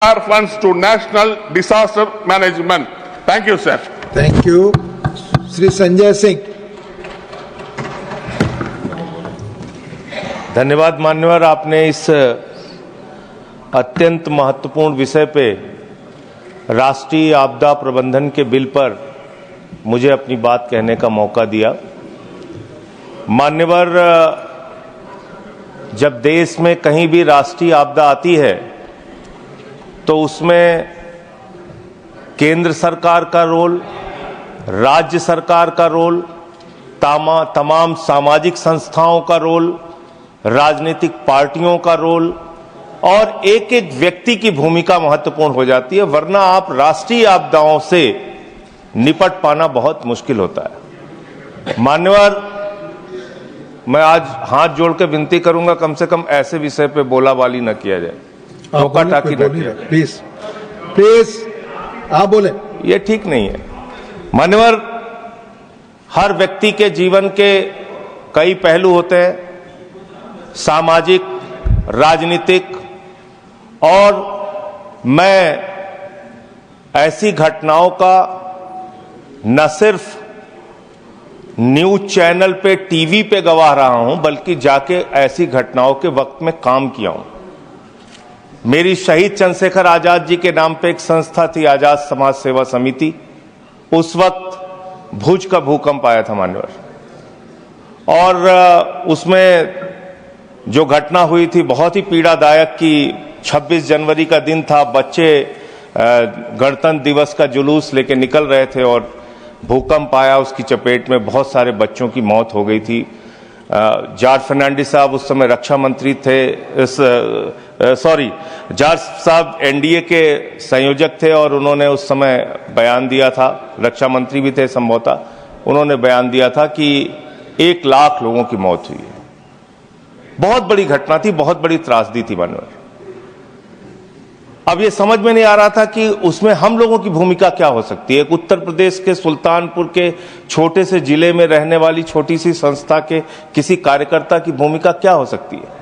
our funds to National Disaster Management. Thank you, sir. Thank you. Sri Sanjay Singh. धन्यवाद मान्यवर, आपने इस अत्यंत महत्वपूर्ण विषय पे राष्ट्रीय आपदा प्रबंधन के बिल पर मुझे अपनी बात कहने का मौका दिया। मान्यवर, जब देश में कहीं भी राष्ट्रीय आपदा आती है तो उसमें केंद्र सरकार का रोल, राज्य सरकार का रोल, तमाम सामाजिक संस्थाओं का रोल, राजनीतिक पार्टियों का रोल और एक एक व्यक्ति की भूमिका महत्वपूर्ण हो जाती है, वरना आप राष्ट्रीय आपदाओं से निपट पाना बहुत मुश्किल होता है। मान्यवर, मैं आज हाथ जोड़ के विनती करूंगा, कम से कम ऐसे विषय पे बोला बाली न किया जाए, टोका टाकी न किया जाए। प्लीज आप बोले, ये ठीक नहीं है। मान्यवर, हर व्यक्ति के जीवन के कई पहलू होते हैं, सामाजिक, राजनीतिक, और मैं ऐसी घटनाओं का न सिर्फ न्यूज चैनल पे, टीवी पे गवाह रहा हूं, बल्कि जाके ऐसी घटनाओं के वक्त में काम किया हूं। मेरी शहीद चंद्रशेखर आजाद जी के नाम पे एक संस्था थी, आजाद समाज सेवा समिति। उस वक्त भुज का भूकंप आया था मान्यवर, और उसमें जो घटना हुई थी बहुत ही पीड़ादायक कि 26 जनवरी का दिन था, बच्चे गणतंत्र दिवस का जुलूस लेके निकल रहे थे और भूकंप आया, उसकी चपेट में बहुत सारे बच्चों की मौत हो गई थी। जॉर्ज फर्नांडिस साहब उस समय रक्षा मंत्री थे, जॉर्ज साहब एनडीए के संयोजक थे और उन्होंने उस समय बयान दिया था, रक्षा मंत्री भी थे संभवतः, उन्होंने बयान दिया था कि 1 लाख लोगों की मौत हुई है। बहुत बड़ी घटना थी, बहुत बड़ी त्रासदी थी मानवर। अब ये समझ में नहीं आ रहा था कि उसमें हम लोगों की भूमिका क्या हो सकती है। एक उत्तर प्रदेश के सुल्तानपुर के छोटे से जिले में रहने वाली छोटी सी संस्था के किसी कार्यकर्ता की भूमिका क्या हो सकती है।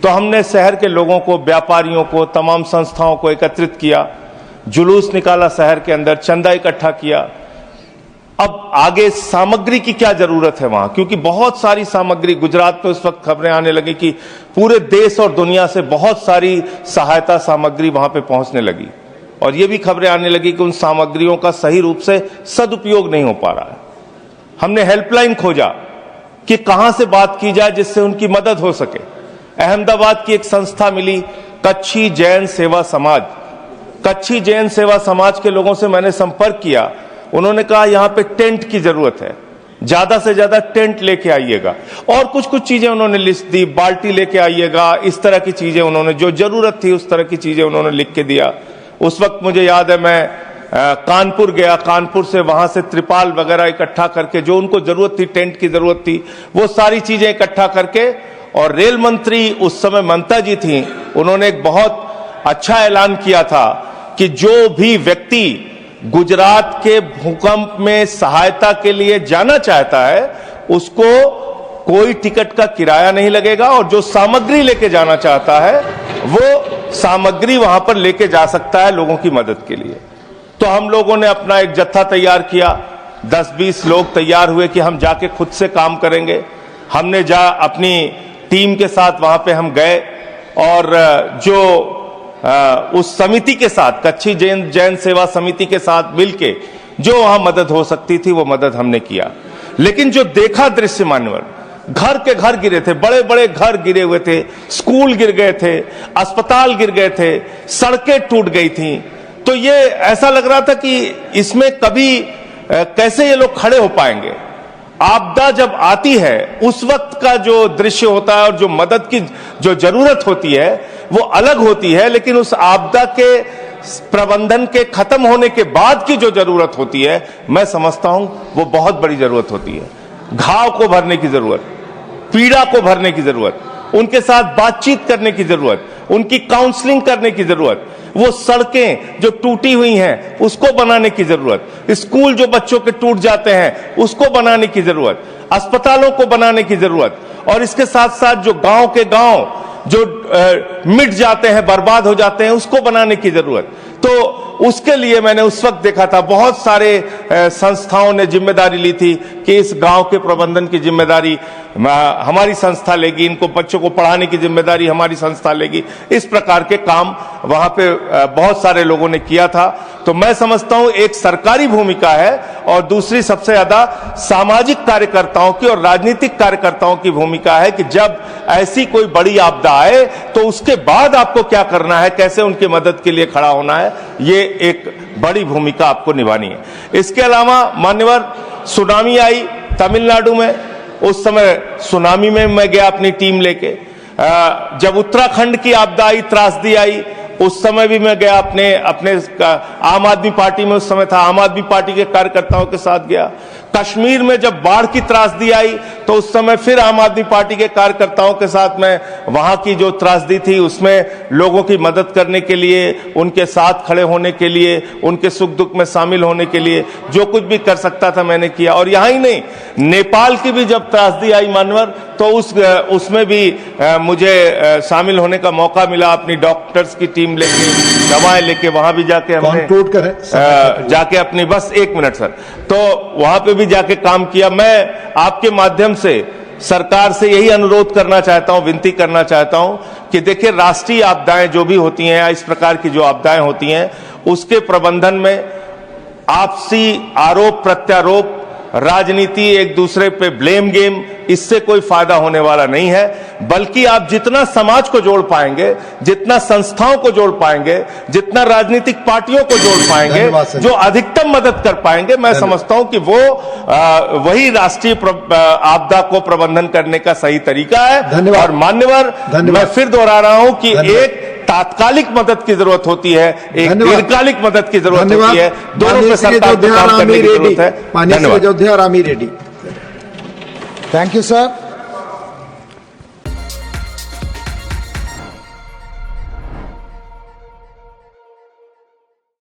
तो हमने शहर के लोगों को, व्यापारियों को, तमाम संस्थाओं को एकत्रित किया, जुलूस निकाला शहर के अंदर, चंदा इकट्ठा किया। अब आगे सामग्री की क्या जरूरत है वहां, क्योंकि बहुत सारी सामग्री, गुजरात में उस वक्त खबरें आने लगी कि पूरे देश और दुनिया से बहुत सारी सहायता सामग्री वहां पे पहुंचने लगी, और ये भी खबरें आने लगी कि उन सामग्रियों का सही रूप से सदुपयोग नहीं हो पा रहा है। हमने हेल्पलाइन खोजा कि कहां से बात की जाए जिससे उनकी मदद हो सके। अहमदाबाद की एक संस्था मिली, कच्छी जैन सेवा समाज। कच्छी जैन सेवा समाज के लोगों से मैंने संपर्क किया, उन्होंने कहा यहां पे टेंट की जरूरत है, ज्यादा से ज्यादा टेंट लेके आइएगा, और कुछ कुछ चीजें उन्होंने लिस्ट दी, बाल्टी लेके आइएगा, इस तरह की चीजें उन्होंने, जो जरूरत थी उस तरह की चीजें उन्होंने लिख के दिया। उस वक्त मुझे याद है मैं कानपुर गया, कानपुर से वहां से त्रिपाल वगैरह इकट्ठा करके, जो उनको जरूरत थी, टेंट की जरूरत थी, वो सारी चीजें इकट्ठा करके, और रेल मंत्री उस समय ममता जी थी, उन्होंने एक बहुत अच्छा ऐलान किया था कि जो भी व्यक्ति गुजरात के भूकंप में सहायता के लिए जाना चाहता है उसको कोई टिकट का किराया नहीं लगेगा, और जो सामग्री लेके जाना चाहता है वो सामग्री वहां पर लेके जा सकता है लोगों की मदद के लिए। तो हम लोगों ने अपना एक जत्था तैयार किया, 10-20 लोग तैयार हुए कि हम जाके खुद से काम करेंगे। हमने अपनी टीम के साथ वहां पे हम गए, और जो उस समिति के साथ, कच्छी जैन सेवा समिति के साथ मिलके जो वहां मदद हो सकती थी वो मदद हमने किया। लेकिन जो देखा दृश्य मान्यवर, घर के घर गिरे थे, बड़े बड़े घर गिरे हुए थे, स्कूल गिर गए थे, अस्पताल गिर गए थे, सड़कें टूट गई थी। तो ये ऐसा लग रहा था कि इसमें कभी कैसे ये लोग खड़े हो पाएंगे। आपदा जब आती है उस वक्त का जो दृश्य होता है और जो मदद की जो जरूरत होती है वो अलग होती है, लेकिन उस आपदा के प्रबंधन के खत्म होने के बाद की जो जरूरत होती है, मैं समझता हूं वो बहुत बड़ी जरूरत होती है। घाव को भरने की जरूरत, पीड़ा को भरने की जरूरत, उनके साथ बातचीत करने की जरूरत, उनकी काउंसलिंग करने की जरूरत, वो सड़कें जो टूटी हुई हैं उसको बनाने की जरूरत, स्कूल जो बच्चों के टूट जाते हैं उसको बनाने की जरूरत, अस्पतालों को बनाने की जरूरत, और इसके साथ साथ जो गांव के गांव जो मिट जाते हैं, बर्बाद हो जाते हैं, उसको बनाने की जरूरत। तो उसके लिए मैंने उस वक्त देखा था बहुत सारे संस्थाओं ने जिम्मेदारी ली थी कि इस गांव के प्रबंधन की जिम्मेदारी हमारी संस्था लेगी, इनको बच्चों को पढ़ाने की जिम्मेदारी हमारी संस्था लेगी। इस प्रकार के काम वहां पे बहुत सारे लोगों ने किया था। तो मैं समझता हूं एक सरकारी भूमिका है और दूसरी सबसे ज्यादा सामाजिक कार्यकर्ताओं की और राजनीतिक कार्यकर्ताओं की भूमिका है कि जब ऐसी कोई बड़ी आपदा आए तो उसके बाद आपको क्या करना है, कैसे उनकी मदद के लिए खड़ा होना है, ये एक बड़ी भूमिका आपको निभानी है। इसके अलावा मान्यवर सुनामी आई तमिलनाडु में, उस समय सुनामी में मैं गया अपनी टीम लेके। जब उत्तराखंड की आपदा आई, त्रासदी आई, उस समय भी मैं गया अपने आम आदमी पार्टी में उस समय था, आम आदमी पार्टी के कार्यकर्ताओं के साथ गया। कश्मीर में जब बाढ़ की त्रासदी आई तो उस समय फिर आम आदमी पार्टी के कार्यकर्ताओं के साथ मैं वहां की जो त्रासदी थी उसमें लोगों की मदद करने के लिए, उनके साथ खड़े होने के लिए, उनके सुख दुख में शामिल होने के लिए जो कुछ भी कर सकता था मैंने किया। और यहां ही नहीं, नेपाल की भी जब त्रासदी आई मानवर, तो उसमें भी मुझे शामिल होने का मौका मिला। अपनी डॉक्टर्स की टीम लेके, दवाएं लेके वहां भी जाके हमने जाके अपनी, बस 1 मिनट सर, तो वहां पे भी जाके काम किया। मैं आपके माध्यम से सरकार से यही अनुरोध करना चाहता हूं, विनती करना चाहता हूं कि देखिए राष्ट्रीय आपदाएं जो भी होती हैं, इस प्रकार की जो आपदाएं होती हैं, उसके प्रबंधन में आपसी आरोप प्रत्यारोप, राजनीति, एक दूसरे पे ब्लेम गेम, इससे कोई फायदा होने वाला नहीं है। बल्कि आप जितना समाज को जोड़ पाएंगे, जितना संस्थाओं को जोड़ पाएंगे, जितना राजनीतिक पार्टियों को जोड़ पाएंगे, जो अधिकतम मदद कर पाएंगे, मैं समझता हूं कि वो वही राष्ट्रीय आपदा को प्रबंधन करने का सही तरीका है। और मान्यवर, मैं फिर दोहरा रहा हूं कि एक तात्कालिक मदद की जरूरत होती है, एक दीर्घकालिक मदद की जरूरत होती है, दोनों पे सरकार को काम करने की जरूरत है। धन्यवाद। Thank you sir.